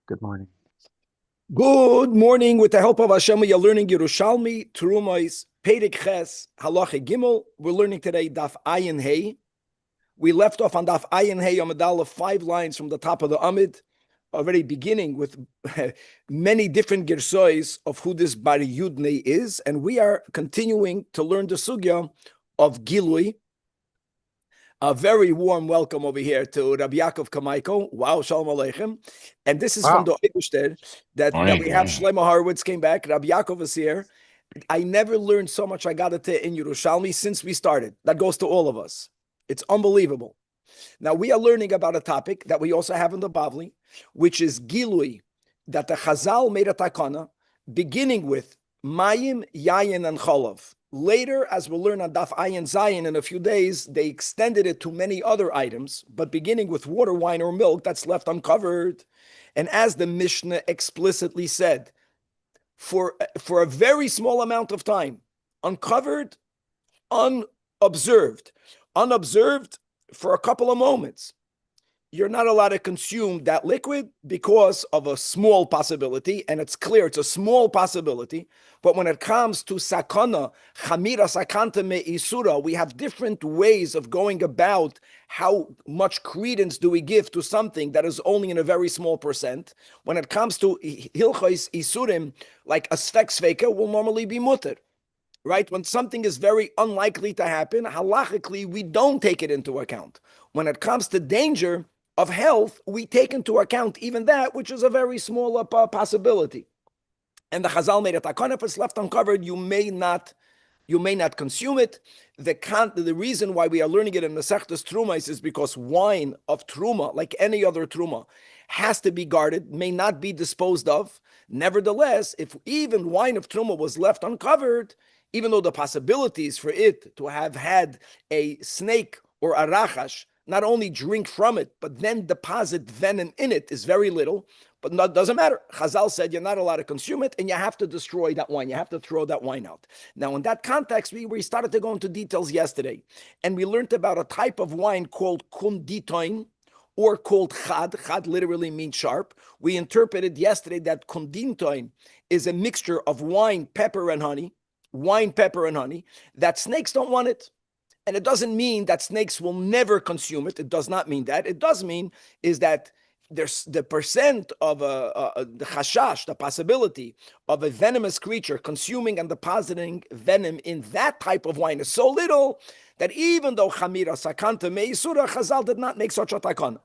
Good morning. Good morning. With the help of Hashem, we are learning Yerushalmi, Terumos, Perek Ches, Halacha Gimel. We're learning today Daf Ayin Hey. We left off on Daf Ayin Hey Amidal of 5 lines from the top of the Amid, already beginning with many different girsois of who this Bar Yudne is, and we are continuing to learn the sugya of Gilui. A very warm welcome over here to Rabbi Yaakov Kamaiko. Wow, Shalom Aleichem. And this is from the Eibishter that we have. Shlomo Horowitz came back. Rabbi Yaakov is here. I never learned so much Agadah in Yerushalmi since we started. That goes to all of us. It's unbelievable. Now, we are learning about a topic that we also have in the Bavli, which is Gilui, that the Chazal made a takana, beginning with Mayim, Yayin, and Cholav. Later, as we'll learn on Daf Ayin Zayin in a few days, they extended it to many other items, but beginning with water, wine, or milk, that's left uncovered. And as the Mishnah explicitly said, for a very small amount of time, uncovered, unobserved for a couple of moments, you're not allowed to consume that liquid because of a small possibility, and it's clear it's a small possibility. But when it comes to sakana, chamira sakanta me isura, we have different ways of going about how much credence do we give to something that is only in a very small percent. When it comes to hilchos isurim, like a sfek sveka will normally be mutter. Right? When something is very unlikely to happen, halachically, we don't take it into account. When it comes to danger of health, we take into account even that, which is a very small possibility. And the Chazal made a takana, if it's left uncovered, you may not consume it. The reason why we are learning it in Masechtas Truma is because wine of Truma, like any other Truma, has to be guarded, may not be disposed of. Nevertheless, if even wine of Truma was left uncovered, even though the possibilities for it to have had a snake or a rachash not only drink from it, but then deposit venom in it is very little, but it doesn't matter. Chazal said you're not allowed to consume it, and you have to destroy that wine. You have to throw that wine out. Now, in that context, we started to go into details yesterday, and we learned about a type of wine called kunditoin, or called chad. Chad literally means sharp. We interpreted yesterday that kunditoin is a mixture of wine, pepper, and honey, that snakes don't want it. And it doesn't mean that snakes will never consume it. It does not mean that. It does mean is that there's the percent of the chashash, the possibility of a venomous creature consuming and depositing venom in that type of wine is so little that even though chamira sakanta meisura, Chazal did not make such a takana.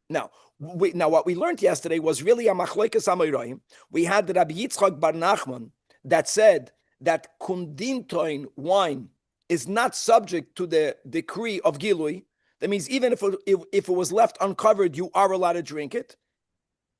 Now, what we learned yesterday was really a machlokes amoraim. We had the Rabbi Yitzchak bar Nachman that said that kundintoin wine is not subject to the decree of Gilui. That means even if it was left uncovered, you are allowed to drink it.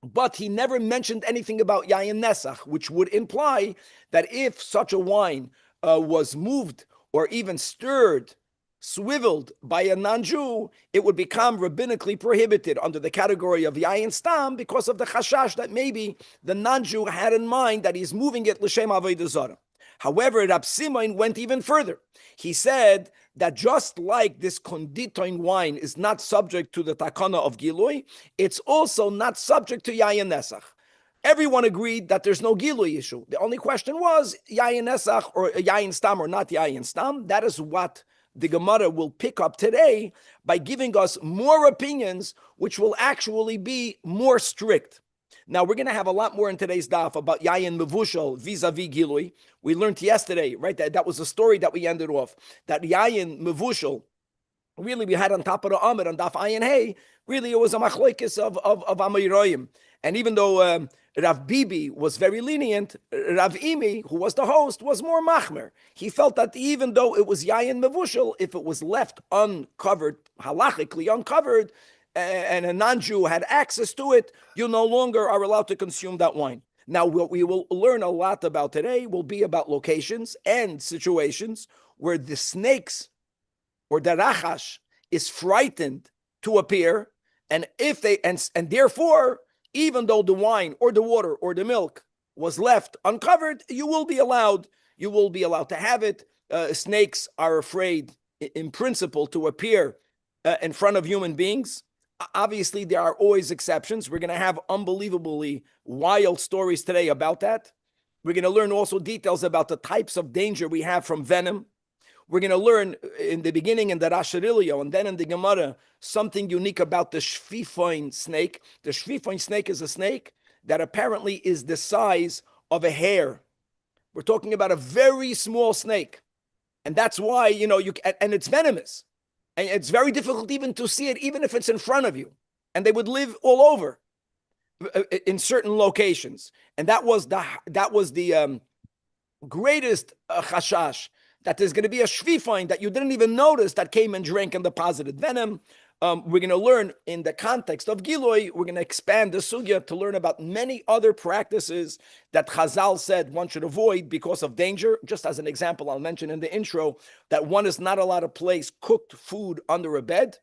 But he never mentioned anything about Yayin Nesach, which would imply that if such a wine was moved or even stirred, swiveled by a non-Jew, it would become rabbinically prohibited under the category of Yayin Stam because of the chashash that maybe the non-Jew had in mind that he's moving it l'shem avodah zarah. However, Rab Simon went even further. He said that just like this konditoin wine is not subject to the takana of Gilui, it's also not subject to Yayin Nesach. Everyone agreed that there's no Gilui issue. The only question was Yayin Nesach or Yayin Stam or not Yayin Stam. That is what the Gemara will pick up today by giving us more opinions, which will actually be more strict. Now, we're going to have a lot more in today's daf about Yayin Mevushal vis-a-vis Gilui. We learned yesterday, right, that was the story that we ended off, that Yayin Mevushal, really we had on top of the Amid, on daf Ayin Hey, really it was a machlokes of Amoraim. And even though Rav Bibi was very lenient, Rav Imi, who was the host, was more machmer. He felt that even though it was Yayin Mevushal, if it was left uncovered, halachically uncovered, and a non-Jew had access to it, you no longer are allowed to consume that wine. Now, what we will learn a lot about today will be about locations and situations where the snakes or the rachash is frightened to appear, and if they and therefore, even though the wine or the water or the milk was left uncovered, you will be allowed to have it. Snakes are afraid, in principle, to appear in front of human beings. Obviously, there are always exceptions. We're going to have unbelievably wild stories today about that. We're going to learn also details about the types of danger we have from venom. We're going to learn in the beginning in the Rasharilio and then in the Gemara something unique about the Shvifoin snake. The Shvifoin snake is a snake that apparently is the size of a hair. We're talking about a very small snake. And that's why, and it's venomous. And it's very difficult even to see it, even if it's in front of you. And they would live all over in certain locations. And that was the greatest chashash, that there's going to be a shvifain that you didn't even notice that came and drank and deposited venom. We're going to learn in the context of Giloi, we're going to expand the sugya to learn about many other practices that Chazal said one should avoid because of danger. Just as an example, I'll mention in the intro that one is not allowed to place cooked food under a bed.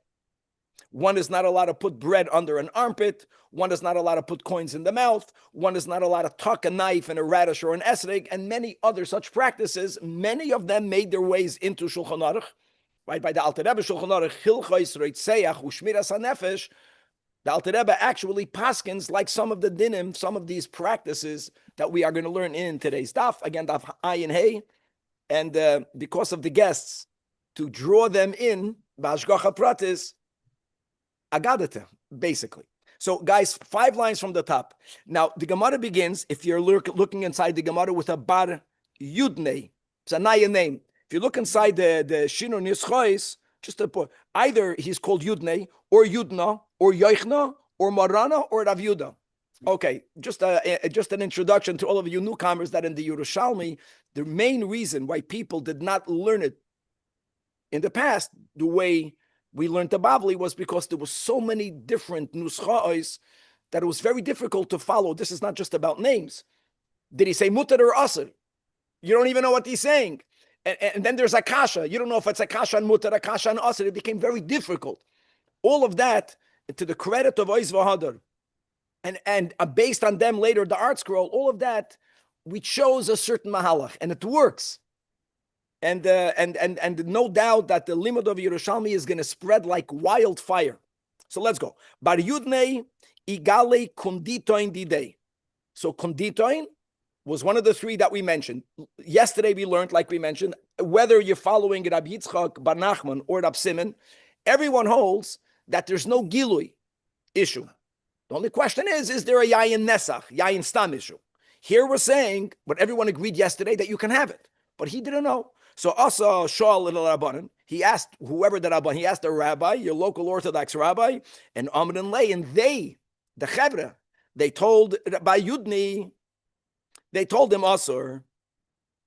One is not allowed to put bread under an armpit. One is not allowed to put coins in the mouth. One is not allowed to tuck a knife in a radish or an esrog, and many other such practices. Many of them made their ways into Shulchan Aruch. Right, by the Alter Rebbe Shulchan Aruch, Hilchos Reitzeach Ushmiras HaNefesh, the Alter Rebbe actually paskins like some of the dinim, some of these practices that we are going to learn in today's daf. Again, daf Ayin Hey, and because of the guests, to draw them in, B'Hashgacha Pratis, Agadata, basically. So, guys, 5 lines from the top. Now, the Gemara begins, if you're looking inside the Gemara, with a Bar Yudnei. It's a Naya name. If you look inside the Shinur Nischois, just to put, either he's called Yudnei, or Yudna, or Yoichna, or Marana, or Rav Yuda. Okay, just an introduction to all of you newcomers that in the Yerushalmi, the main reason why people did not learn it in the past the way we learned the Bavli was because there was so many different nuscha'os that it was very difficult to follow. This is not just about names. Did he say mutar or asr? You don't even know what he's saying. And then there's a kasha. You don't know if it's a kasha and mutar, a kasha and asr. It became very difficult. All of that, to the credit of Oiz Vahadar, and based on them later, the art scroll, all of that, we chose a certain mahalach, and it works. And no doubt that the limud of Yerushalmi is going to spread like wildfire. So let's go. Bar Yudnei igale kunditoin didei. So kunditoin was one of the 3 that we mentioned. Yesterday we learned, like we mentioned, whether you're following Rabbi Yitzchak Bar Nachman or Rab Simon, everyone holds that there's no gilui issue. The only question is there a yayin nesach, yayin stam issue? Here we're saying, but everyone agreed yesterday that you can have it, but he didn't know. So Asa Shaul el Rabbanan, he asked whoever the Rabban, he asked the rabbi, your local Orthodox rabbi, and Amr and Lay, and they, the Chevra, they told by Yudni, they told him Asur.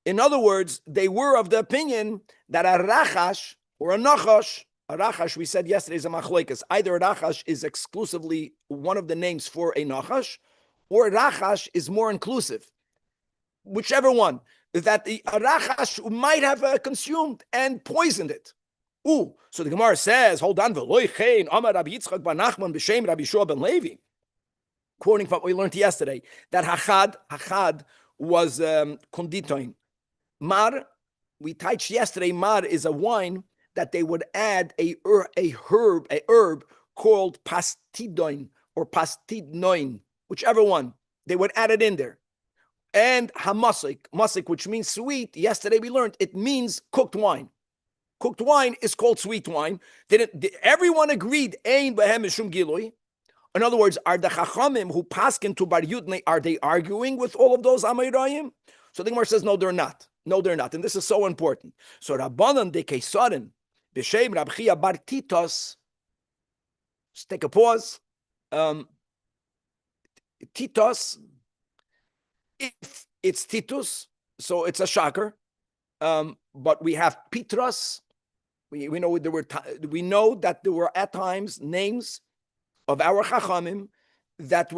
In other words, they were of the opinion that a Rachash or a Nachash, we said yesterday is a Machloikas. Either a Rachash is exclusively one of the names for a Nachash, or Rachash is more inclusive. Whichever one, that the Rachash might have consumed and poisoned it. So the Gemara says, hold on, quoting from what we learned yesterday, that Hachad was konditoin. Mar, we touched yesterday, Mar is a wine that they would add a herb called pastidoin or pastidnoin, whichever one. They would add it in there. And hamasik, which means sweet. Yesterday we learned it means cooked wine. Cooked wine is called sweet wine. Everyone agreed, ein behem mishum gilui. In other words, are the chachamim who paskin to Bar Yudnei, are they arguing with all of those amayirayim? So the Gemara says, no, they're not. No, they're not. And this is so important. So Rabbanan de Keisarin, b'shem Rab Chia bar Titos, let's take a pause. Titos, if it's Titus, so it's a shocker. But we have Petros. We know we know that there were at times names of our Chachamim that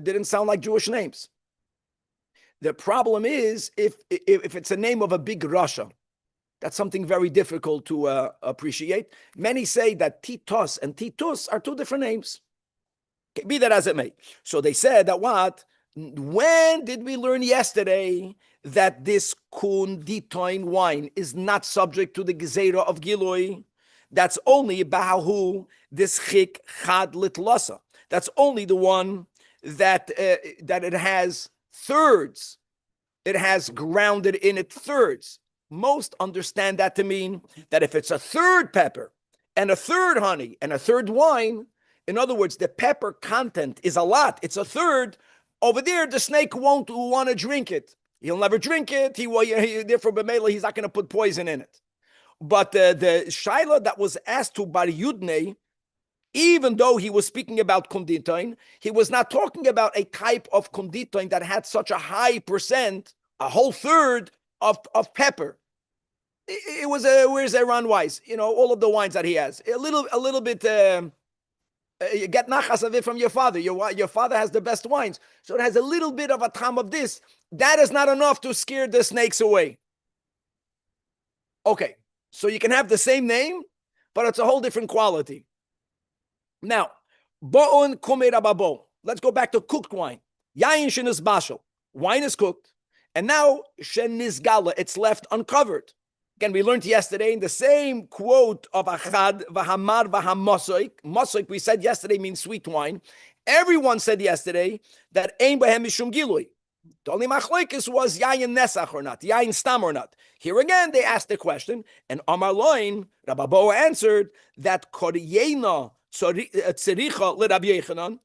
didn't sound like Jewish names. The problem is if it's a name of a big Russia, that's something very difficult to appreciate. Many say that Titos and Titus are 2 different names. Okay, be that as it may. So they said that what? When did we learn yesterday that this kunditoin wine is not subject to the gezerah of Giloi? That's only Bahu this chik chad litlasa. That's only the one that it has thirds. It has grounded in it thirds. Most understand that to mean that if it's a third pepper and a third honey and a third wine, in other words, the pepper content is a lot. It's a third. Over there, the snake won't want to drink it. He'll never drink it. Therefore, b'meila, he's not going to put poison in it. But the shaila that was asked to Bar Yudne, even though he was speaking about konditoin, he was not talking about a type of konditoin that had such a high percent, a whole third of pepper. It was where's Aaron Weiss? All of the wines that he has. A little bit. You get nachas of it from your father. Your father has the best wines, so it has a little bit of a tam of this. That is not enough to scare the snakes away. Okay, so you can have the same name, but it's a whole different quality. Now, bo'on kumei rababo. Let's go back to cooked wine. Yain shenis bashal. Wine is cooked, and now shenis gala. It's left uncovered. Again, we learned yesterday in the same quote of achad v'hamar v'hamosoik. Mosoik, we said yesterday, means sweet wine. Everyone said yesterday that ein behem mishum gilui. The only machlokes was yayin nesach or not, yayin stam or not. Here again, they asked the question, and Amar Loin, Rabbi Boa answered that koryena tzericha l'Rabbi Yochanan,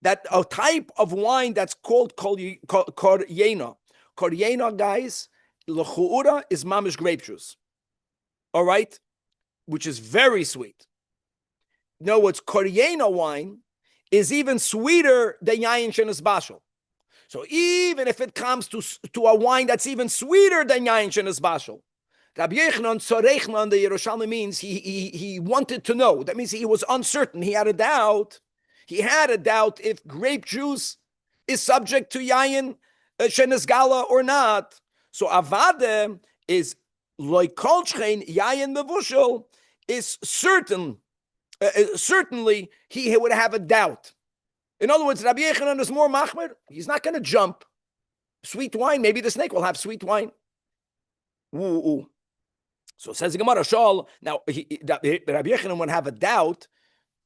that a type of wine that's called koryena. Koryena, guys, l'chu'ura is mamish grape juice. All right? Which is very sweet. In other words, koryena wine is even sweeter than yayin shenis bashal. So even if it comes to a wine that's even sweeter than yayin shenis bashal, Rabbi Yochanan tzorechna, the Yerushalmi means he wanted to know. That means he was uncertain. He had a doubt. He had a doubt if grape juice is subject to yayin shenis gala or not. So avade is loikolchein yayin mevushel is certain. Certainly he would have a doubt. In other words, Rabbi Yochanan is more machmer. He's not going to jump. Sweet wine, maybe the snake will have sweet wine. Ooh. So says the Gemara, Shal. Now, Rabbi Yochanan would have a doubt,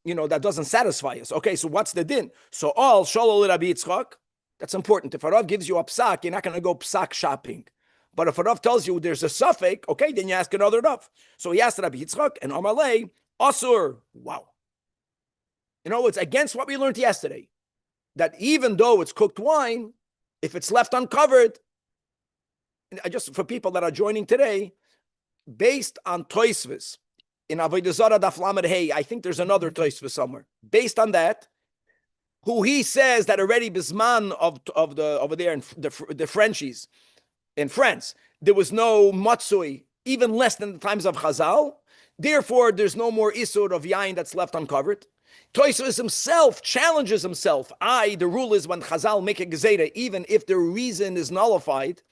that doesn't satisfy us. Okay, so what's the din? So all Shal Rabbi Yitzchak, that's important. If a Rav gives you a psak, you're not going to go psak shopping. But if a Rav tells you there's a suffix, okay, then you ask another Rav. So he asked Rabbi Yitzchak, and Amalei, Asur. Wow. It's against what we learned yesterday, that even though it's cooked wine, if it's left uncovered, just for people that are joining today, based on Toisvis, in Avodah Zarah Daf Lamed Hey, I think there's another Toisvis somewhere. Based on that, who he says that already Bisman of the over there in the Frenchies in France, there was no matzui, even less than the times of Chazal. Therefore, there's no more isur of yain that's left uncovered. Tosfos himself challenges himself. The rule is when Chazal make a gezerah, even if the reason is nullified,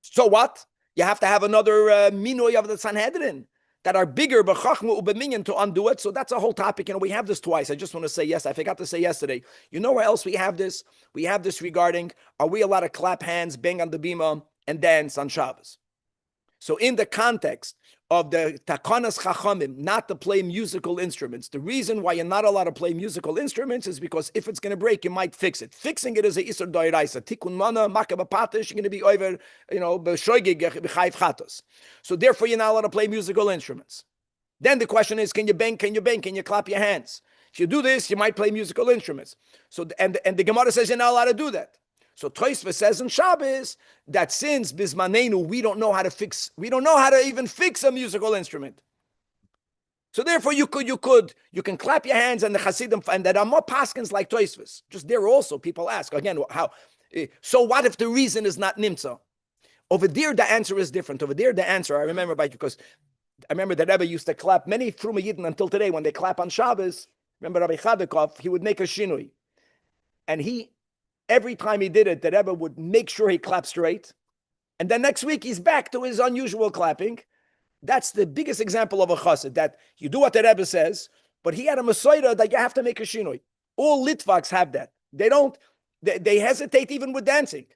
so what? You have to have another minoy of the Sanhedrin that are bigger, b'chachma u'b'minyan, to undo it. So that's a whole topic. We have this twice. I just want to say yes. I forgot to say yesterday. You know where else we have this? We have this regarding, are we allowed to clap hands, bang on the bima, and dance on Shabbos? So in the context of the takanas chachamim, not to play musical instruments, the reason why you're not allowed to play musical instruments is because if it's going to break, you might fix it. Fixing it is a isur doiraisa. Tikkun mana, makah b'patish, you're going to be over, b'shoigig b'chayv chatos. So therefore, you're not allowed to play musical instruments. Then the question is, can you bang? Can you bang? Can you clap your hands? If you do this, you might play musical instruments. So and the Gemara says you're not allowed to do that. So Tosfos says in Shabbos that since bismanenu we don't know how to even fix a musical instrument. So therefore you can clap your hands, and the Hasidim, and there are more paskins like Tosfos. Just there also people ask again, how? So what if the reason is not nimtza? Over there the answer is different. Over there the answer I remember because I remember the Rebbe used to clap many Fruma Yidden until today when they clap on Shabbos. Remember Rabbi Chadakov, he would make a shinui, and every time he did it, the Rebbe would make sure he clapped straight. And then next week, he's back to his unusual clapping. That's the biggest example of a chassid, that you do what the Rebbe says, but he had a Masoira that you have to make a shinoi. All Litvaks have that. They hesitate even with dancing.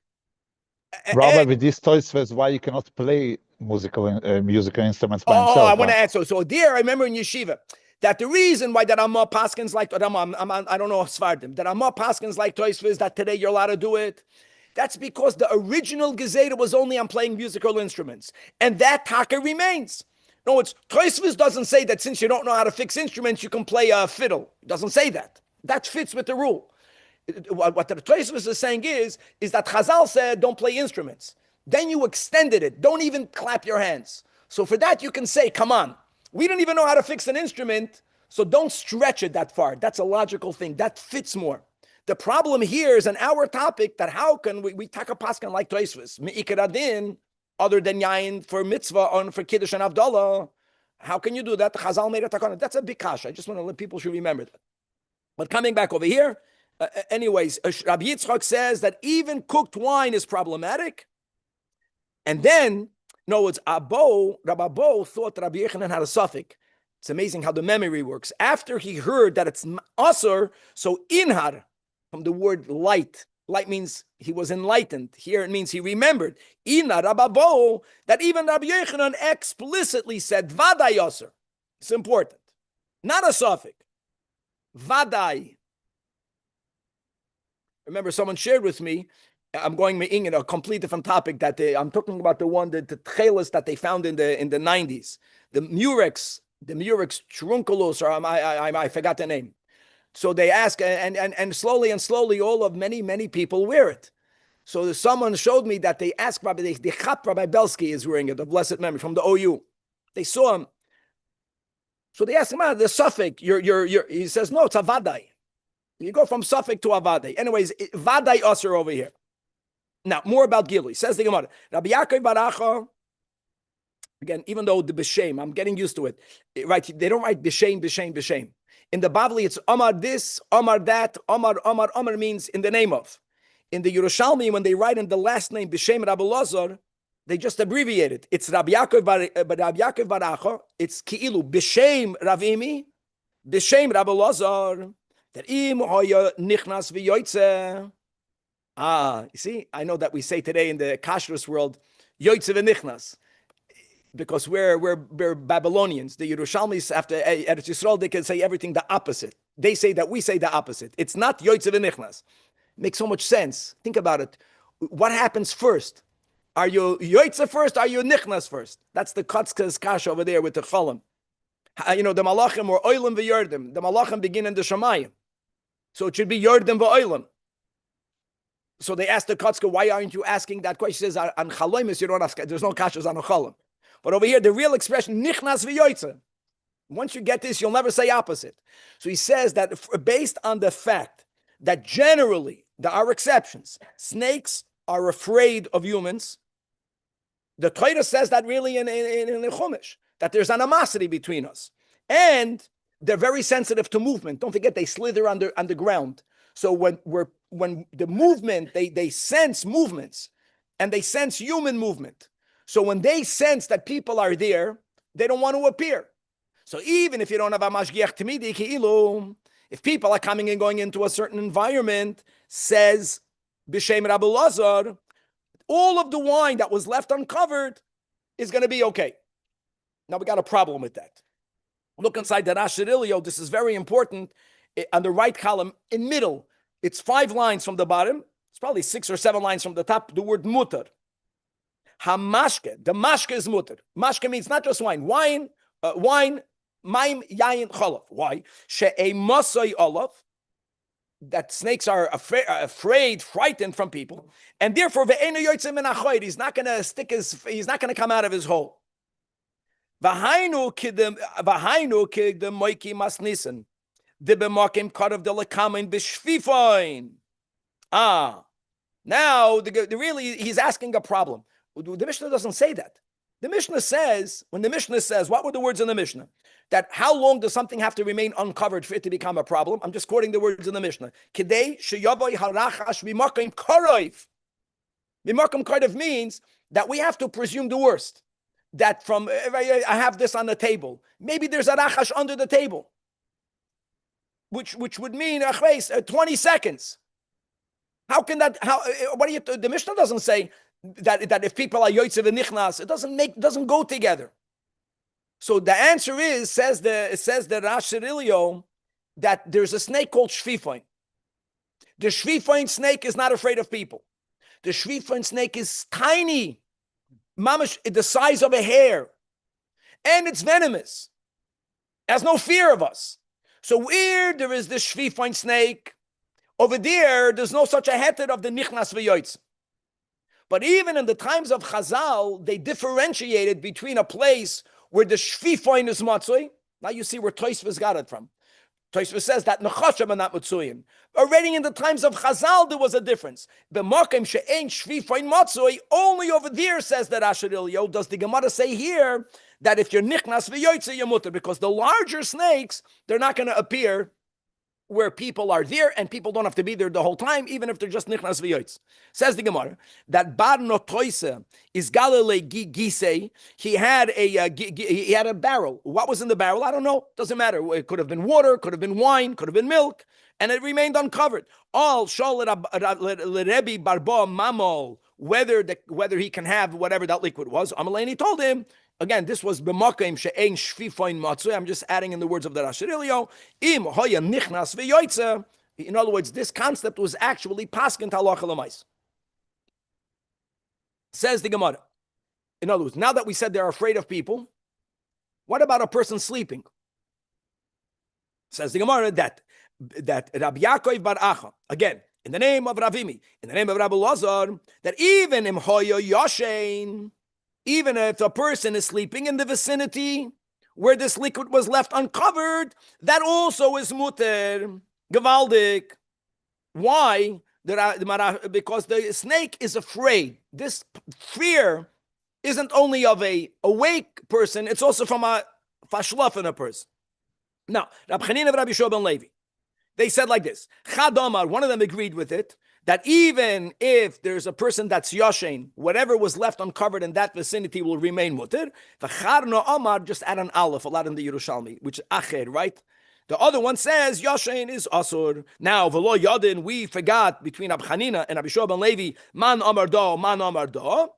Rabbi, with these Tosfos, why you cannot play musical instruments by Oh, himself. I want to answer. So there, I remember in yeshiva that the reason why that Amma Paskins like I don't know Svardim, that Amma Paskins like Toysva is that today you're allowed to do it. That's because the original Gezeda was only on playing musical instruments, and that taka remains. No, it's Toysvis doesn't say that since you don't know how to fix instruments, you can play a fiddle. It doesn't say that. That fits with the rule. What the Toysvis is saying is that Chazal said don't play instruments. Then you extended it. Don't even clap your hands. So for that you can say, come on, we don't even know how to fix an instrument, so don't stretch it that far. That's a logical thing. That fits more. The problem here is an our topic that how can we take a paskan like Toysvis, Me'ikadin, other than Yain for mitzvah or for Kiddush and Avdallah. How can you do that? Chazal made a takana. That's a big kasha. I just want to let people should remember that. But coming back over here, anyways, Rabbi Yitzchak says that even cooked wine is problematic. And then, no, it's Rabbi Abo thought Rabbi Yechanan had a suffix. It's amazing how the memory works. After he heard that it's asur, so inhar, from the word light. Light means he was enlightened. Here it means he remembered. Inhar Rabbi Abo, that even Rabbi Yechanan explicitly said, Vaday asur. It's important. Not a suffix. Vaday. Remember, someone shared with me, I'm going in a complete different topic that I'm talking about the tchelas that they found in the 90s. The Murex trunculus, or I forgot the name. So they ask, and slowly, all of many people wear it. So someone showed me that they asked Rabbi, the Chat Rabbi Belsky is wearing it, the blessed memory from the OU. They saw him. So they asked him, the suffix, he says, no, it's a vadai. You go from suffix to a vadai. Anyways, vadai usher over here. Now, more about Gilui. Says the Gemara, Rabbi Yaakov Baracha, again, even though the B'Shem, I'm getting used to it, right? They don't write B'Shem. In the Bavli, it's Amar this, Amar that, Amar means in the name of. In the Yerushalmi, when they write in the last name, B'Shem Rabbi Lazar, they just abbreviate it. It's Rabbi Yaakov Baracha, it's Ki'ilu, B'Shem Ravimi, B'Shem Rabbi Lazar, that Im Hoya Nichnas V'Yoytze. You see, I know that we say today in the kashrus world, Yoytze V'Nichnas, because we're Babylonians. The Yerushalmis, after Eretz Yisrael, they can say everything the opposite. They say that we say the opposite. It's not Yoytze V'Nichnas. Makes so much sense. Think about it. What happens first? Are you Yoytze first? Are you Nichnas first? That's the Kotzkas Kash over there with the Cholim. The Malachim or Oilim v'Yordim. The Malachim begin in the Shamayim. So it should be Yordim v'Oilim. So they asked the Kotzka, why aren't you asking that question? He says, on Chaloimis, you don't ask, there's no kashas on a Cholim. But over here, the real expression, Nichnas v'Yoytze. Once you get this, you'll never say opposite. So he says that based on the fact that generally, there are exceptions. Snakes are afraid of humans. The Torah says that really in the Chumash, that there's animosity between us. And they're very sensitive to movement. Don't forget, they slither on the ground. So when the movement, they sense movements, and they sense human movement. So when they sense that people are there, they don't want to appear. So even if you don't have a mashgiach tamidi ki'ilu, if people are coming and going into a certain environment, says B'Shem Rabbi Lazar, all of the wine that was left uncovered is going to be okay. Now we got a problem with that. Look inside the Rashirilio. This is very important. On the right column, in middle, it's 5 lines from the bottom. It's probably 6 or 7 lines from the top. The word mutar. Hamashke. The mashke is mutar. Mashke means not just wine. Wine, maim, yayin, cholav. Why? She'e masai olav. That snakes are afraid, frightened from people, and therefore ve'enu yotzim min achoid. He's not going to come out of his hole. V'hainu kidem moiki masnisen. The b'makim karav de lekamin b'shfifoin. Now really he's asking a problem. The Mishnah doesn't say that. The Mishnah says, what were the words in the Mishnah? That how long does something have to remain uncovered for it to become a problem? I'm just quoting the words in the Mishnah. Kidei sheyavoy harachash mimakim karoiv. Mimakim karoiv means that we have to presume the worst. That from, I have this on the table. Maybe there's a rachash under the table. Which would mean, 20 seconds. How can that, the Mishnah doesn't say, that if people are yoitzev and nichnas, it doesn't go together. So the answer is, says the Rash Cirilio, that there's a snake called shvifoin. The shvifoin snake is not afraid of people. The shvifoin snake is tiny, mamash, the size of a hair, and it's venomous. It has no fear of us. So where there is this shvifoin snake, over there's no such a heter of the nichnas v'yoytz. But even in the times of Chazal, they differentiated between a place where the shvifoin is matzui. Now you see where Tosfos got it from. Tosfos says that nechashim are not matzuyim. Already in the times of Chazal, there was a difference. B'makom she'ein shvifoin matzui, only over there, says the Rash Ilyo, does the Gemara say here that if you're nichnas v'yoytze, you're mutter, because the larger snakes, they're not going to appear where people are there, and people don't have to be there the whole time, even if they're just nichnas v'yoytz. Says the Gemara that bar notoise is Galilei gisei. He had a barrel. What was in the barrel? I don't know. Doesn't matter. It could have been water, could have been wine, could have been milk, and it remained uncovered. All shol Rabbi barbo mamol, whether he can have whatever that liquid was. Amalei told him. Again, this was b'makom she'ein shvifoin matzui. I'm just adding in the words of the Rash Ilyo. Im hoya nichnas v'yoytze. In other words, this concept was actually paskin halacha l'mais. Says the Gemara. In other words, now that we said they're afraid of people, what about a person sleeping? Says the Gemara that Rabbi Yaakov bar Acha, again, in the name of Ravimi, in the name of Rabbi Lazar, that even im hoya yoshein, even if a person is sleeping in the vicinity where this liquid was left uncovered, that also is muter, gevaldik. Why? Because the snake is afraid. This fear isn't only of a awake person, it's also from a fashlaf in a person. Now, Rab Chanina and Rabbi Shua ben Levi, they said like this, Chad Omar, one of them agreed with it, that even if there's a person that's yoshein, whatever was left uncovered in that vicinity will remain mutter. V'charno Omar, just add an aleph, a lot in the Yerushalmi, which is acher, right? The other one says yoshein is asur. Now, v'lo yadin, we forgot between Rab Chanina and Rabbi Shua ben Levi, man Omar do, man Omar do.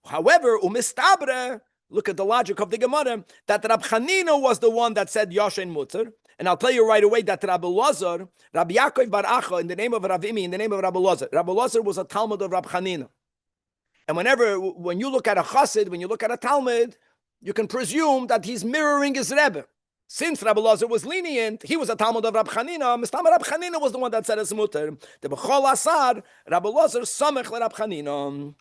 However, umistabre, look at the logic of the Gemara, that Rab Chanina was the one that said yoshein mutter. And I'll tell you right away that Rabbi Lazar, Rabbi Yaakov bar Acha, in the name of Ravimi, in the name of Rabbi Lazar was a Talmud of Rab Chanina. And when you look at a Chassid, when you look at a Talmud, you can presume that he's mirroring his Rebbe. Since Rabbi Lazar was lenient, he was a Talmud of Rab Chanina. Mistama Rab Chanina was the one that said it's mutter. The B'chol Asar, Rabbi Lazar samech le Rab Chanina.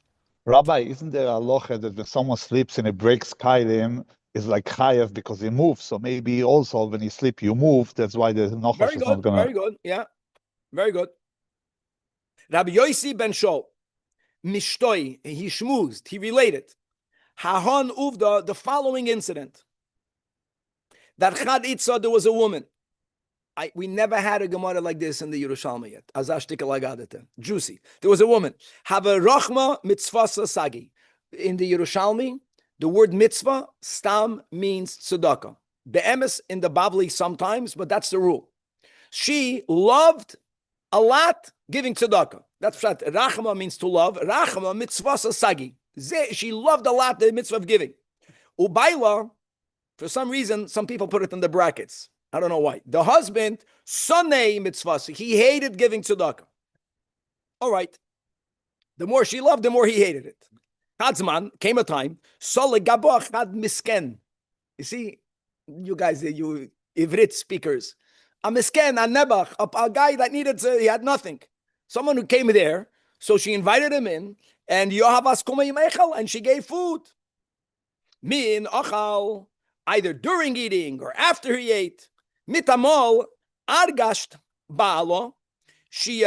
Rabbi, isn't there a halacha that when someone sleeps and it breaks kailim, is like chayav because he moves? So maybe also when you sleep, you move. That's why the nochash is not going to... Very good, yeah. Very good. Rabbi Yossi ben Shol, mishtoi, he shmoozed, he related. Hahon uvda, the following incident. That Chad Itza, there was a woman. We never had a Gemara like this in the Yerushalmi yet. Juicy. There was a woman. Have a rachma mitzvasa sagi. In the Yerushalmi, the word mitzvah, stam, means tzedakah. Be'emes in the Bavli sometimes, but that's the rule. She loved a lot giving tzedakah. That's what rachma means to love. Rachma mitzvasa sagi. She loved a lot the mitzvah of giving. Ubayla, for some reason, some people put it in the brackets. I don't know why. The husband, sonei mitzvah, he hated giving tzedakah. All right. The more she loved, the more he hated it. Chadzman, came a time, Sole Gaboch had misken. You see, you guys, you Ivrit speakers. A misken, a nebach, a guy that he had nothing. Someone who came there, so she invited him in, and Yohavas Kumei Mechel, and she gave food. Min achal, either during eating or after he ate. Mitamol, argasht baalo. She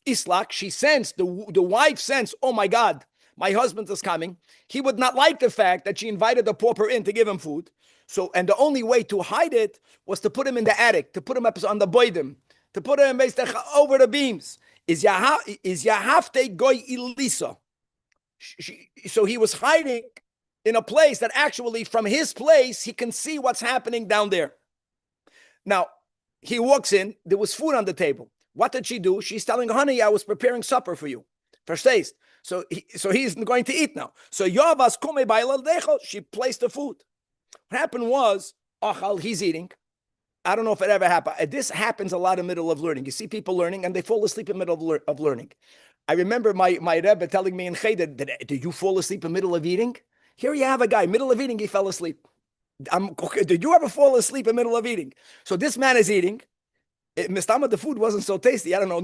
islak, she sensed, the wife sensed, oh my God, my husband is coming. He would not like the fact that she invited the pauper in to give him food. So, and the only way to hide it was to put him in the attic, to put him up on the boidim, to put him over the beams. Is Yahafte goy ilisa. So he was hiding in a place that actually from his place, he can see what's happening down there. Now, he walks in, there was food on the table. What did she do? She's telling, honey, I was preparing supper for you. Verstehst? So he's going to eat now. So Yavas kume ba'ilal, she placed the food. What happened was, Achal, he's eating. I don't know if it ever happened. This happens a lot in the middle of learning. You see people learning and they fall asleep in the middle of learning. I remember my Rebbe telling me in Cheder, did you fall asleep in the middle of eating? Here you have a guy, middle of eating, he fell asleep. Did you ever fall asleep in the middle of eating? So this man is eating. Mistama, the food wasn't so tasty. I don't know.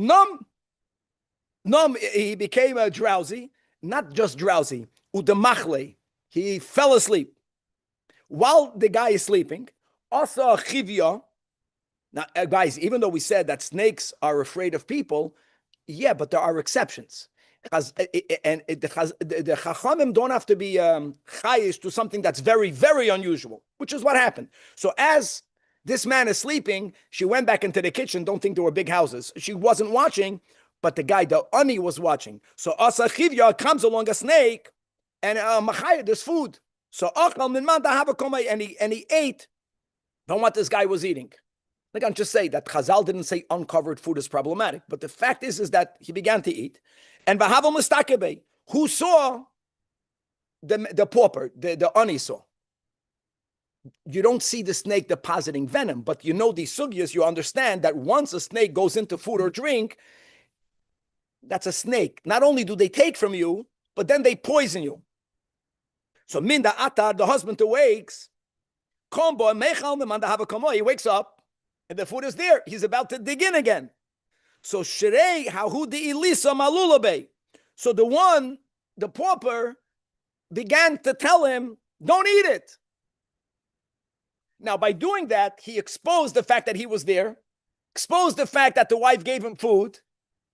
Numb, he became drowsy. Not just drowsy. Udemachle, he fell asleep. While the guy is sleeping, Asa chivya. Now, guys, even though we said that snakes are afraid of people, yeah, but there are exceptions. Because the Chachamim don't have to be chayish to something that's very, very unusual, which is what happened. So as this man is sleeping, she went back into the kitchen. Don't think there were big houses. She wasn't watching, but the guy, the ani, was watching. So Asa chivya comes along a snake, and there's food. So Achal min man and he ate from what this guy was eating. Like I'm just saying that Chazal didn't say uncovered food is problematic, but the fact is that he began to eat, and Vahavam Mustakebe, who saw the pauper, the ani saw. You don't see the snake depositing venom, but you know these sugyas. You understand that once a snake goes into food or drink, that's a snake. Not only do they take from you, but then they poison you. So Minda Atar, the husband awakes. He wakes up, and the food is there. He's about to dig in again. So Shirei Hahudi Elisa Malulabe. So the pauper, began to tell him, don't eat it. Now, by doing that, he exposed the fact that he was there, exposed the fact that the wife gave him food,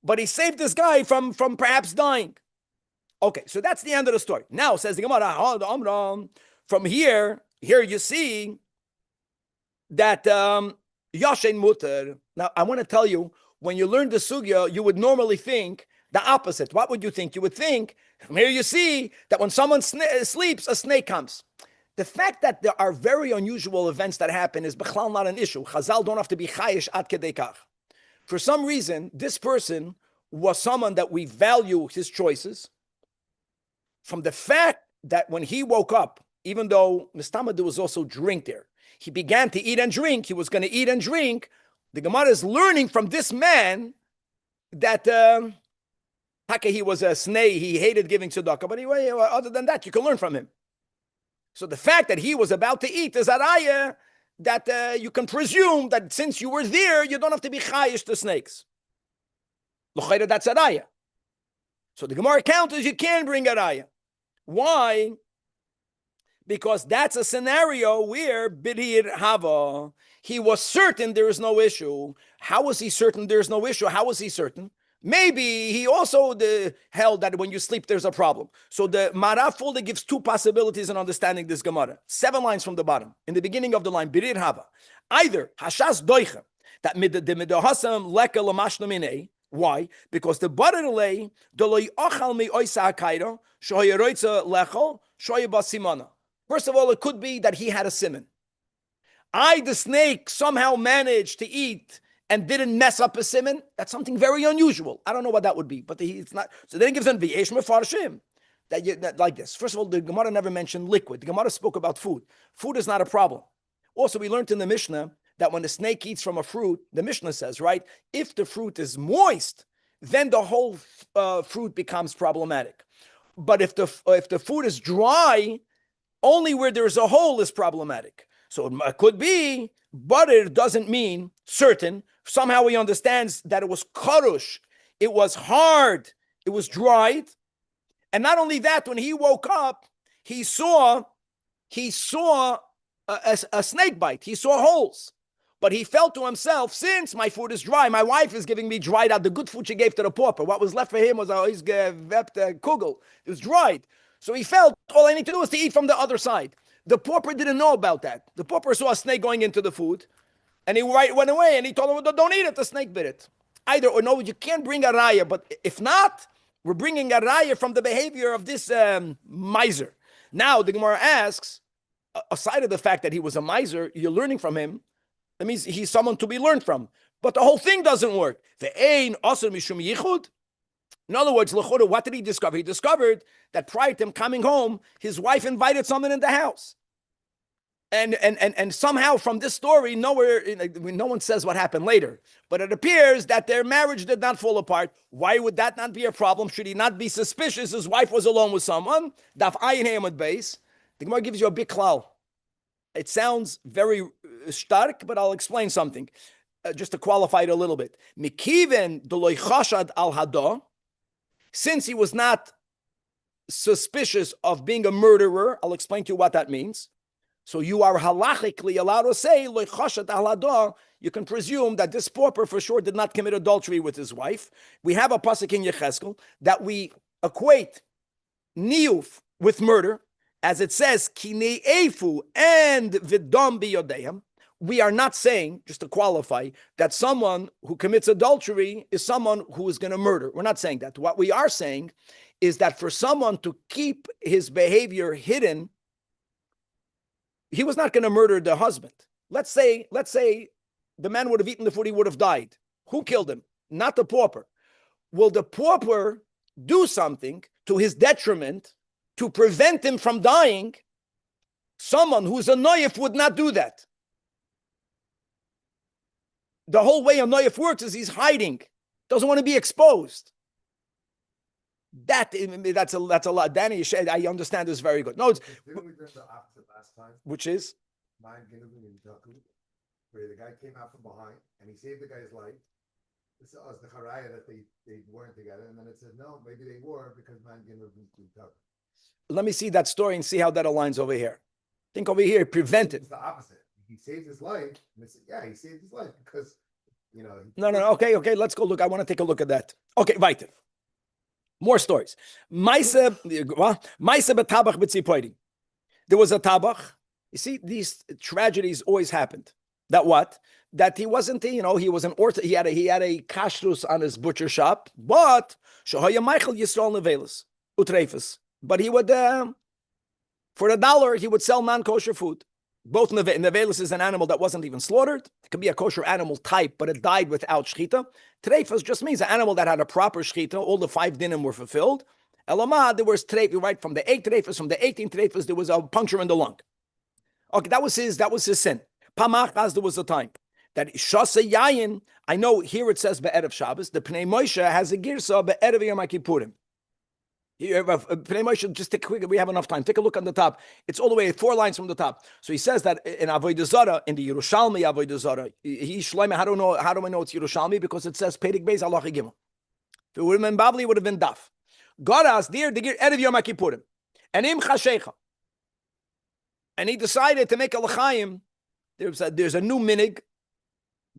but he saved this guy from perhaps dying. Okay, so that's the end of the story. Now, says the Gemara, from here you see that Yashen Mutter. Now, I want to tell you, when you learn the sugya, you would normally think the opposite. What would you think? You would think, from here you see that when someone sleeps, a snake comes. The fact that there are very unusual events that happen is b'chlal not an issue. Chazal don't have to be chayish ad kedei kach. For some reason, this person was someone that we value his choices. From the fact that when he woke up, even though Mistama, there was also drink there, he began to eat and drink. He was going to eat and drink. The Gemara is learning from this man that he was a snake. He hated giving tzedakah, but anyway, other than that, you can learn from him. So the fact that he was about to eat is araya that you can presume that since you were there, you don't have to be chayish to snakes. L'chayra, that's araya. So the Gemara counters you can bring araya. Why? Because that's a scenario where Bidir Hava, he was certain there is no issue. How was he certain there's no issue? How was he certain? Maybe he also held that when you sleep, there's a problem. So the Mara folder gives two possibilities in understanding this Gemara. 7 lines from the bottom. In the beginning of the line, Birir Hava. Either Hashas Doicha, that the Midahasam Leka Lamashna Minei. Why? Because the Barilei, Doloi Ochal Mi Oisa Akairo, Shoyeroitza Lechol, Shoyebasimana. First of all, it could be that he had a simon. The snake, somehow managed to eat and didn't mess up a simon. That's something very unusual. I don't know what that would be, but it's not. So then it gives an v'yesh mefarshim that like this. First of all, the Gemara never mentioned liquid. The Gemara spoke about food. Food is not a problem. Also, we learned in the Mishnah that when the snake eats from a fruit, the Mishnah says, right, if the fruit is moist, then the whole fruit becomes problematic. But if the food is dry, only where there's a hole is problematic. So it could be, but it doesn't mean certain. Somehow he understands that it was karush, it was hard, it was dried. And not only that, when he woke up, he saw a snake bite. He saw holes. But he felt to himself, since my food is dry, my wife is giving me dried out the good food she gave to the pauper. What was left for him was his kugel. It was dried. So he felt, all I need to do is to eat from the other side. The pauper didn't know about that. The pauper saw a snake going into the food, and he went away, and he told him, don't eat it, the snake bit it. Either or no, you can't bring a raya, but if not, we're bringing a raya from the behavior of this miser. Now, the Gemara asks, aside of the fact that he was a miser, you're learning from him, that means he's someone to be learned from. But the whole thing doesn't work. In other words, l'chora, what did he discover? He discovered that prior to him coming home, his wife invited someone in the house. And somehow from this story, no one says what happened later, but it appears that their marriage did not fall apart. Why would that not be a problem? Should he not be suspicious his wife was alone with someone? Daf ayin hemad base. The Gemara gives you a big klal. It sounds very stark, but I'll explain something just to qualify it a little bit. Mikiven deloy chashad al hada, since he was not suspicious of being a murderer, I'll explain to you what that means. So you are halachically allowed to say, you can presume that this pauper for sure did not commit adultery with his wife. We have a pasuk in Yecheskel that we equate niyuf with murder, as it says, kinei efu and vidam biyodeim. We are not saying, just to qualify, that someone who commits adultery is someone who is going to murder. We're not saying that. What we are saying is that for someone to keep his behavior hidden, he was not going to murder the husband. Let's say the man would have eaten the food, he would have died. Who killed him? Not the pauper. Will the pauper do something to his detriment to prevent him from dying? Someone who's a noyef would not do that. The whole way a noyef works is he's hiding, doesn't want to be exposed. That's a lot. Danny, I understand this very good. No, it's, didn't we do the opposite last time? Which is? Where the guy came out from behind and he saved the guy's life. This was the charaya that they weren't together, and then it said no, maybe they were because man Gimel was. Let me see that story and see how that aligns over here. Think over here, prevented. It's the opposite. He saved his life. And it said, yeah, he saved his life because No. Okay. Let's go look. I want to take a look at that. Okay, weiter. More stories. There was a tabach. You see, these tragedies always happened. That what? That he wasn't, he was an he had a kashrus on his butcher shop, but shohaya Michael Yisrael nevelis utreifus. But he would, for $1, he would sell non-kosher food. Both nevelis is an animal that wasn't even slaughtered. It could be a kosher animal type, but it died without shchita. Treifus just means an animal that had a proper shchita. All the 5 dinim were fulfilled. Elamah, there was treifus, right? From the 8 treifus, from the 18 treifus, there was a puncture in the lung. Okay, that was his sin. Pamachas, there was a time that shasa yayin. I know here it says be'erev Shabbos. The Pnei Moshe has a girsa be'erev Yom Kippurim. Pnei Moshe, just take quick. We have enough time. Take a look on the top. It's all the way 4 lines from the top. So he says that in Avodah Zarah, in the Yerushalmi Avodah Zarah, he shloime. How do I know it's Yerushalmi? Because it says Perek Beis Halacha Gimel. If it would have been Bavli, it would have been Daf. God asked, dear the erev Yom Kippurim, and im chashecha, and he decided to make a l'chaim. There's a new minig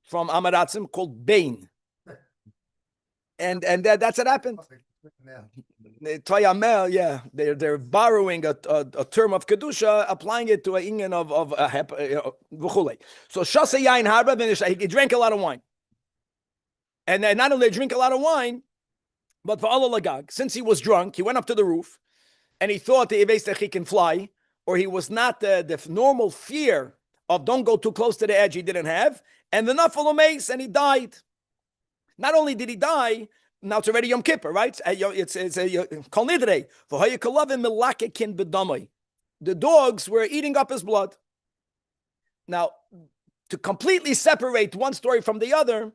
from Amaratzim called Bain, and that's what happened. Toyamel, yeah, they're borrowing a term of kedusha, applying it to a inyan of v'chulei. So shasa yain harba, he drank a lot of wine, and then not only drink a lot of wine, but for Allah lagag, since he was drunk, he went up to the roof, and he thought that he can fly, or he was not the normal fear of don't go too close to the edge. He didn't have, and the nafal mace, and he died. Not only did he die. Now it's already Yom Kippur, right? It's Kol Nidrei. The dogs were eating up his blood. Now, to completely separate one story from the other,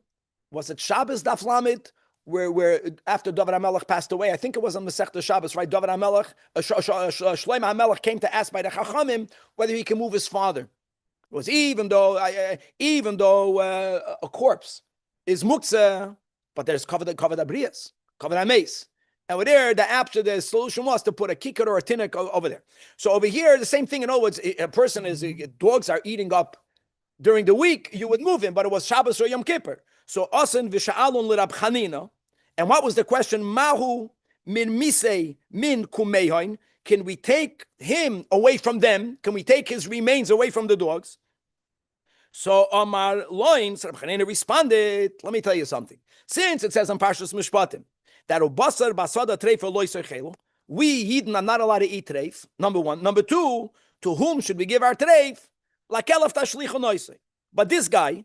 was it Shabbos Daf Lamed, where after David HaMelech passed away? I think it was on Masechta Shabbos, right? David HaMelech, Shlomo HaMelech came to ask by the Chachamim whether he can move his father. It was even though a corpse is muktzah. But there's covered abrias, covered ames. And over there, the solution was to put a kikar or a tinnik over there. So over here, the same thing. In other words, dogs are eating up during the week, you would move him, but it was Shabbos or Yom Kippur. So asen v'sha'alon l'Rab Chanina. And what was the question? Mahu min misei min kumeihain. Can we take him away from them? Can we take his remains away from the dogs? So Amar Loins, Rab Chanina responded, let me tell you something. Since it says on Parshas Mishpatim that Ubasar Basada Treif Eloi Soichelu, we Yidden are not allowed to eat treif, number 1. Number 2, to whom should we give our treif? Lakelaf Tashlichu Noisei. But this guy,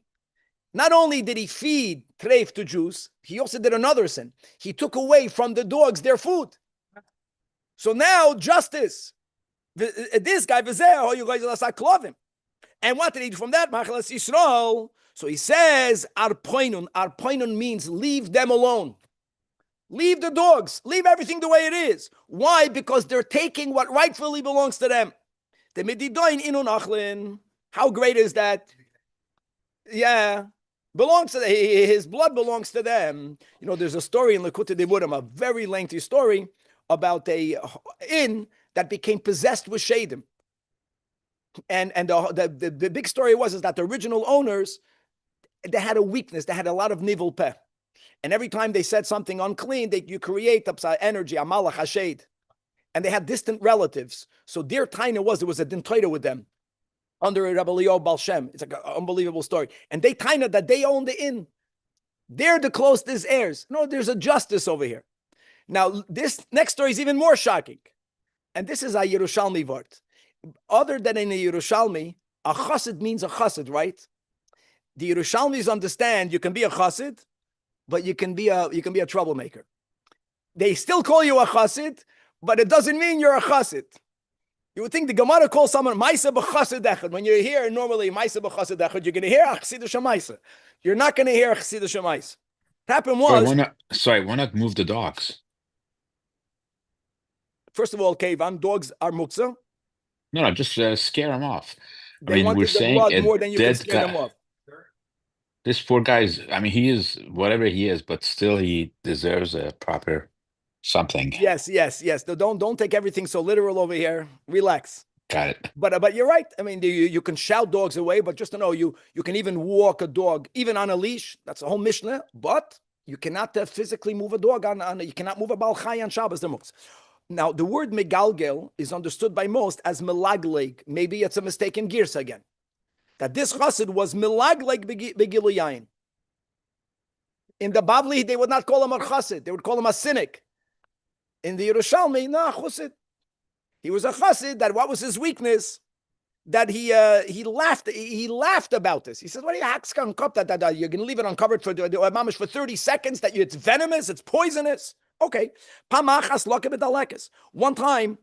not only did he feed treif to Jews, he also did another sin. He took away from the dogs their food. So now justice. This guy, you guys love him. And what did he do from that? Machalas Yisrael. So he says, Arpoinun. Arpoinun means leave them alone. Leave the dogs. Leave everything the way it is. Why? Because they're taking what rightfully belongs to them. The Medidoin inun achlin. How great is that? Yeah. Belongs to his blood belongs to them. You know, there's a story in Likutei Diburim, a very lengthy story about a inn that became possessed with shadim. And the big story is that the original owners, they had a weakness. They had a lot of nivel peh. And every time they said something unclean, you create energy, amalach hashed. And they had distant relatives. So their taina there was a dintoida with them under Rabbi Leo Baal Shem. It's like an unbelievable story. And they taina that they own the inn. They're the closest heirs. No, there's a justice over here. Now, this next story is even more shocking. And this is a Yerushalmi word. Other than in the Yerushalmi, a chassid means a chassid, right? The Yerushalmis understand you can be a chassid, but you can be a troublemaker. They still call you a chassid, but it doesn't mean you're a chassid. You would think the Gemara calls someone Maisa b'chassid echad. When you hear normally Maisa b'chassid echad, you're going to hear Achsidu Shemaisa. You're not going to hear Achsidu Shemaisa. What happened was... Why not move the dogs? First of all, Kevan, dogs are muktzah. No, just scare them off. They wanted the blood more than you can scare them off. This poor guy's, he is whatever he is, but still he deserves a proper something. Yes. Don't take everything so literal over here. Relax. Got it. But you're right. I mean, you can shout dogs away, but just to know, you can even walk a dog, even on a leash. That's a whole Mishnah. But you cannot physically move a dog you cannot move a Baal Chai on Shabbos. Now, the word megalgel is understood by most as melagleg. Maybe it's a mistake in Girsa again. That this chassid was melagleg begilu yain. In the Bavli, they would not call him a chassid. They would call him a cynic. In the Yerushalmi, no, chassid. He was a chassid that what was his weakness? That he laughed about this. He said, what are you hackskan cup that you're going to leave it uncovered for 30 seconds, that it's venomous, it's poisonous? Okay. One time,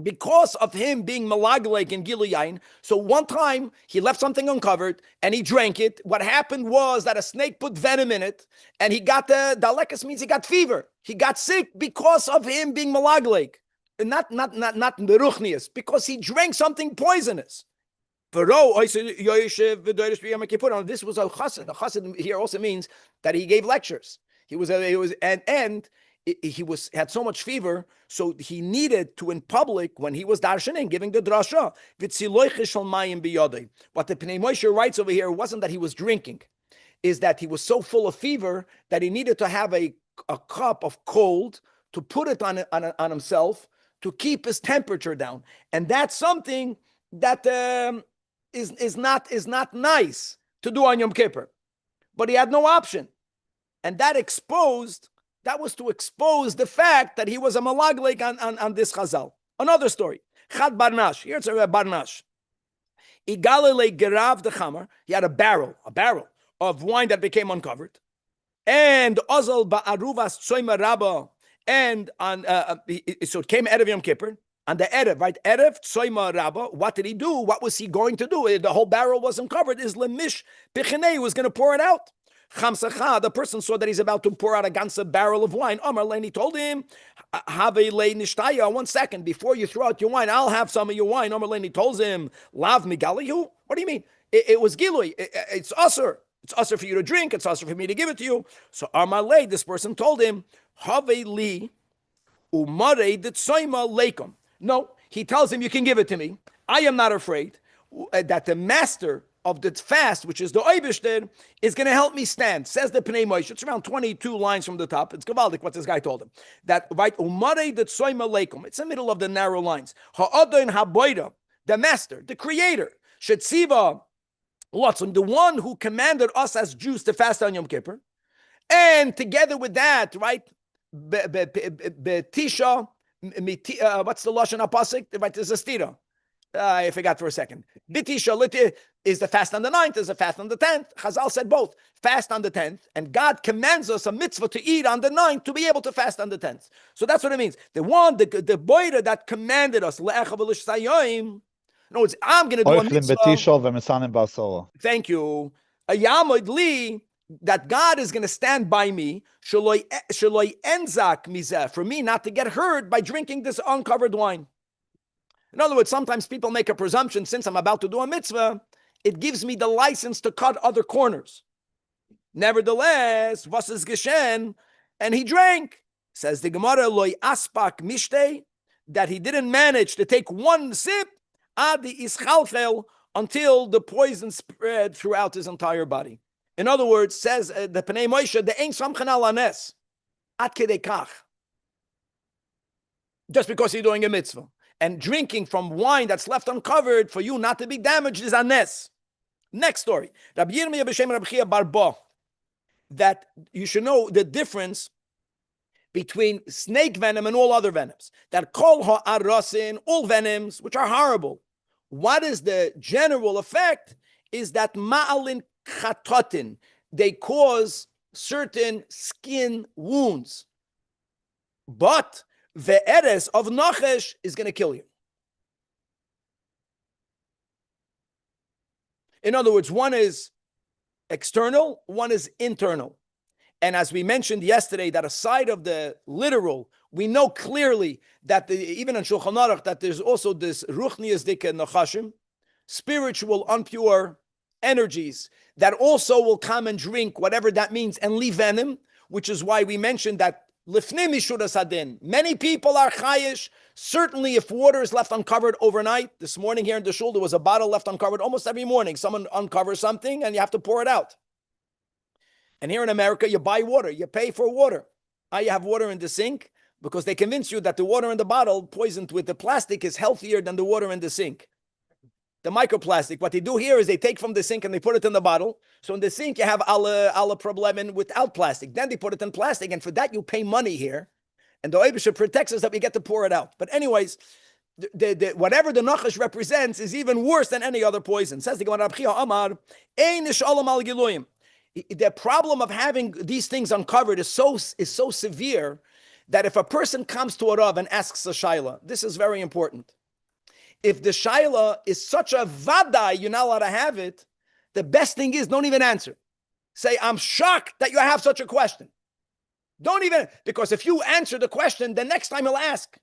because of him being malagleg in Giluyain, so one time he left something uncovered and he drank it. What happened was that a snake put venom in it and he got dalekes means he got fever. He got sick because of him being malagleg. Not meruchnius, because he drank something poisonous. This was a chassid. A chassid here also means that he gave lectures. He had so much fever, so he needed to, in public, when he was darshaning, giving the drasha. What the Pnei Moshe writes over here wasn't that he was drinking, is that he was so full of fever that he needed to have a cup of cold to put it on himself to keep his temperature down, and that's something that is not nice to do on Yom Kippur. But he had no option, and that was to expose the fact that he was a malagleg on this chazal. Another story. Chad Barnash. Here's a Barnash. Igalele gerav the chamer. He had a barrel of wine that became uncovered. And ozal ba'aruvas tzoyma rabba. And so it came Erev Yom Kippur. On the Erev, right? Erev tzoyma rabba. What did he do? What was he going to do? The whole barrel was uncovered. Is lemish pichinei was going to pour it out. Chamsacha, the person saw that he's about to pour out a ganze barrel of wine. Amar Lein, he told him, have a lei nishtaya. 1 second, before you throw out your wine, I'll have some of your wine. Amar Lein, he told him, lav migalihu. What do you mean? It was gilui. It's usher. It's usher for you to drink. It's usher for me to give it to you. So Amar Lein, this person told him, have a li umare detsoima leikum. No, he tells him, you can give it to me. I am not afraid that the master of the fast, which is the Eibishter, is going to help me stand. Says the Pnei Moshe. It's around 22 lines from the top. It's Gavaldik what this guy told him. That, right, Umare the Tsoima Leikum. It's the middle of the narrow lines. Ha'adon Haboida, the master, the creator. Shetziva Lotzon, the one who commanded us as Jews to fast on Yom Kippur. And together with that, right, Betisha, what's the Lashon HaPasuk? Right, there's a stira. I forgot for a second. B'tisha liti is the fast on the 9th, is the fast on the 10th. Chazal said both. Fast on the 10th, and God commands us a mitzvah to eat on the 9th to be able to fast on the 10th. So that's what it means. The boida that commanded us, le'echa v'lish sayayim. In other words, I'm going to do a Oichlin mitzvah. betisha v'mesanim b'asora. Thank you. A yamod li, that God is going to stand by me, shaloi enzak mizeh, for me not to get hurt by drinking this uncovered wine. In other words, sometimes people make a presumption, since I'm about to do a mitzvah, it gives me the license to cut other corners. Nevertheless, was is geshen, and he drank. Says the Gemara, loy aspak mishtei, that he didn't manage to take one sip, adi ischalchel, until the poison spread throughout his entire body. In other words, says the Pnei Moshe, the ein samchen al anes, at kedei kach. Just because you're doing a mitzvah. And drinking from wine that's left uncovered for you not to be damaged is anes. Next story. Rabbi Yirmiyah b'shem Rabbi Chia bar Bo, that you should know the difference between snake venom and all other venoms. That kol ha'arasin, all venoms, which are horrible. What is the general effect? Is that ma'alin chatotin. They cause certain skin wounds. But the eres of nachesh is going to kill you. In other words, one is external, one is internal. And as we mentioned yesterday, that aside of the literal, we know clearly that even in Shulchan Aruch, that there's also this ruchnias dike nachashim, spiritual impure energies that also will come and drink whatever that means and leave venom, which is why we mentioned that lifnim mishudas hadin. Many people are chayish. Certainly, if water is left uncovered overnight, this morning here in the shul, there was a bottle left uncovered almost every morning. Someone uncovers something and you have to pour it out. And here in America, you buy water. You pay for water. You have water in the sink because they convince you that the water in the bottle poisoned with the plastic is healthier than the water in the sink. The microplastic, what they do here is they take from the sink and they put it in the bottle. So in the sink, you have alle problemen without plastic. Then they put it in plastic, and for that, you pay money here. And the Eibusha protects us that we get to pour it out. But anyways, whatever the nachash represents is even worse than any other poison. Says the Gemara, Amar, Ein nishalam al giloyim. The problem of having these things uncovered is so severe that if a person comes to a Rav and asks a shaila, this is very important. If the shaila is such a vada, you're not allowed to have it, the best thing is don't even answer. Say, I'm shocked that you have such a question. Don't even, because if you answer the question, the next time he'll ask.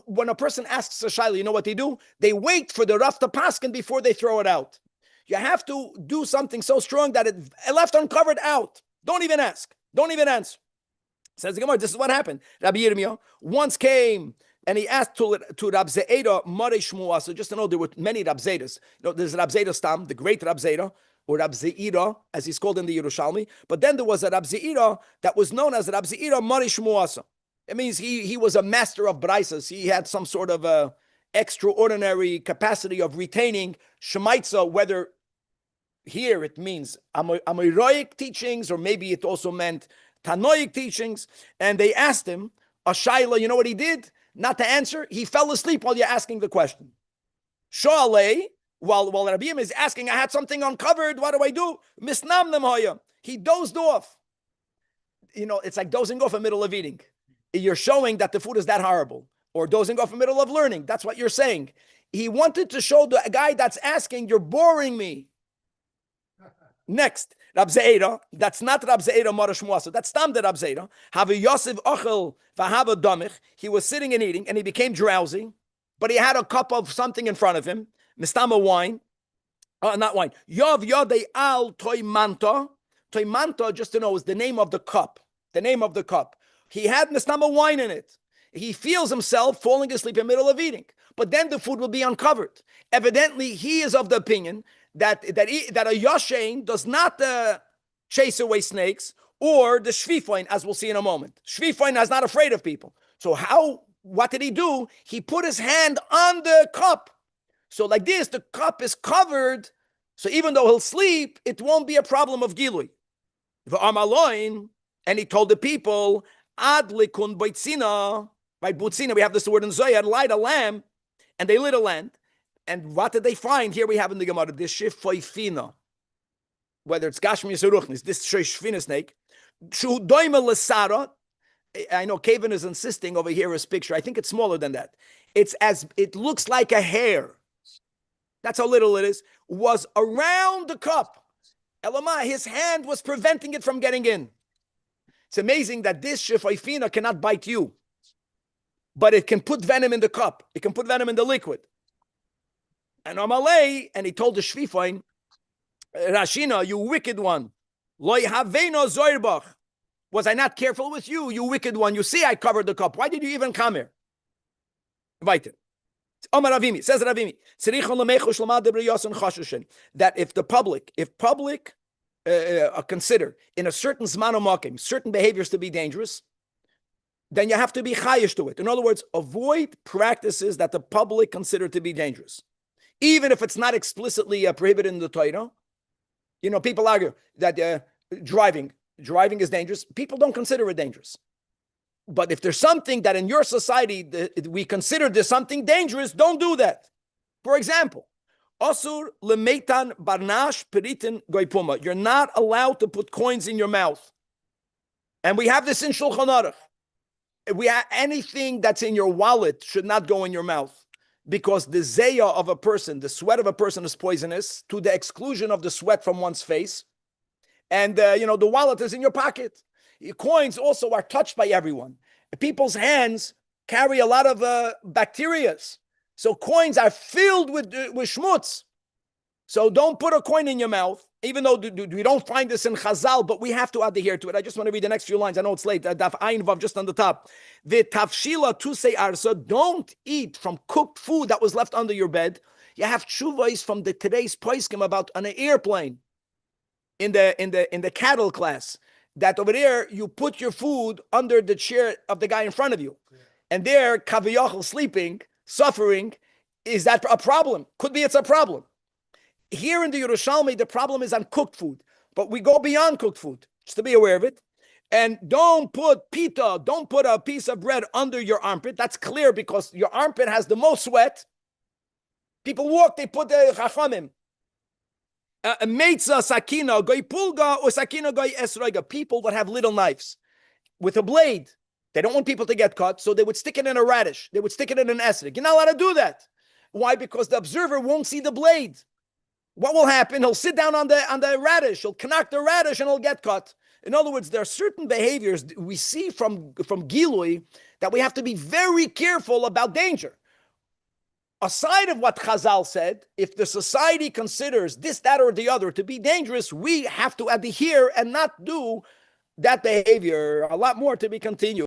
When a person asks a shaila, you know what they do? They wait for the Rav to paskin before they throw it out. You have to do something so strong that it left uncovered out. Don't even ask. Don't even answer. Says the Gemara, this is what happened. Rabbi Yirmiyah once came and he asked to Rab Ze'eda Marei Shmuah. So just to know, there were many Rab Zedas. You know, there's Rab Zeda Stam, the great Rab Zeda, or Rab Ze'eda, as he's called in the Yerushalmi. But then there was a Rab Ze'eda that was known as Rab Ze'eda Marei Shmuah. It means he was a master of Braisas. He had some sort of extraordinary capacity of retaining Shemaitza, whether here it means Amorayic teachings, or maybe it also meant Tanoic teachings. And they asked him, a shaila, you know what he did? Not to answer, he fell asleep while you're asking the question. Shoalei, while Rabbi is asking, I had something uncovered, what do I do? Misnam hoya. He dozed off. You know, it's like dozing off in the middle of eating. You're showing that the food is that horrible. Or dozing off in the middle of learning. That's what you're saying. He wanted to show the guy that's asking, you're boring me. Next, Rab Ze'eda, that's not Rab Ze'eda Marash Muasa, that's Tam de Rab Ze'eda. Have a Yosef Ochel Vahava Damich. He was sitting and eating, and he became drowsy, but he had a cup of something in front of him, Mistama wine, not wine. Yav Yodei Al Toimanta. Toimanta, just to know, is the name of the cup. The name of the cup. He had Mistama wine in it. He feels himself falling asleep in the middle of eating, but then the food will be uncovered. Evidently, he is of the opinion that a Yoshein does not chase away snakes, or the Shvifoin, as we'll see in a moment. Shvifoin is not afraid of people. So what did he do? He put his hand on the cup. So like this, the cup is covered. So even though he'll sleep, it won't be a problem of Gilui. And he told the people, Adlikun Baitzina, by Butzina, we have this word in Zoyar, light a lamp, and they lit a lamp. And what did they find? Here we have in the Gemara, this shifoifina, whether it's Gashmi or Ruchnis, this shifina snake, shu doima lesara. I know Kevin is insisting over here his picture. I think it's smaller than that. It looks like a hair. That's how little it is. Was around the cup. Elamah, his hand was preventing it from getting in. It's amazing that this shifoifina cannot bite you, but it can put venom in the cup. It can put venom in the liquid. And Amalei, and he told the Shvifain, Rashina, you wicked one. Loi haveno zoirbach. Was I not careful with you, you wicked one? You see I covered the cup. Why did you even come here? Invite it. Omar Ravimi, says Ravimi, that if public consider in a certain zman certain behaviors to be dangerous, then you have to be chayish to it. In other words, avoid practices that the public consider to be dangerous. Even if it's not explicitly prohibited in the Torah. You know, people argue that driving is dangerous. People don't consider it dangerous. But if there's something that in your society we consider there's something dangerous, don't do that. For example, Asur lemeitan barnash peritin goipuma. You're not allowed to put coins in your mouth. And we have this in Shulchan Aruch. Anything that's in your wallet should not go in your mouth. Because the zeya of a person, the sweat of a person is poisonous to the exclusion of the sweat from one's face. And, the wallet is in your pocket. Coins also are touched by everyone. People's hands carry a lot of bacteria. So coins are filled with schmutz. So don't put a coin in your mouth, even though we don't find this in Chazal, but we have to adhere to it. I just want to read the next few lines. I know it's late. Daf Ayin Vav just on the top. V'tavshila tusei arsa. Don't eat from cooked food that was left under your bed. You have tshuvos from today's poskim about on an airplane in the cattle class. That over there you put your food under the chair of the guy in front of you, and there kaviyachal sleeping, suffering. Is that a problem? Could be it's a problem. Here in the Yerushalmi, the problem is on cooked food, but we go beyond cooked food, just to be aware of it. And don't put pita, don't put a piece of bread under your armpit. That's clear because your armpit has the most sweat. People walk, they put the chachamim. Meitza sakina goy pulga or sakina goy esrega. People would have little knives with a blade. They don't want people to get cut, so they would stick it in a radish. They would stick it in an esrog. You're not allowed to do that. Why? Because the observer won't see the blade. What will happen? He'll sit down on the radish. He'll knock the radish and he'll get cut. In other words, there are certain behaviors we see from Gilui that we have to be very careful about danger. Aside of what Chazal said, if the society considers this, that, or the other to be dangerous, we have to adhere and not do that behavior. A lot more to be continued.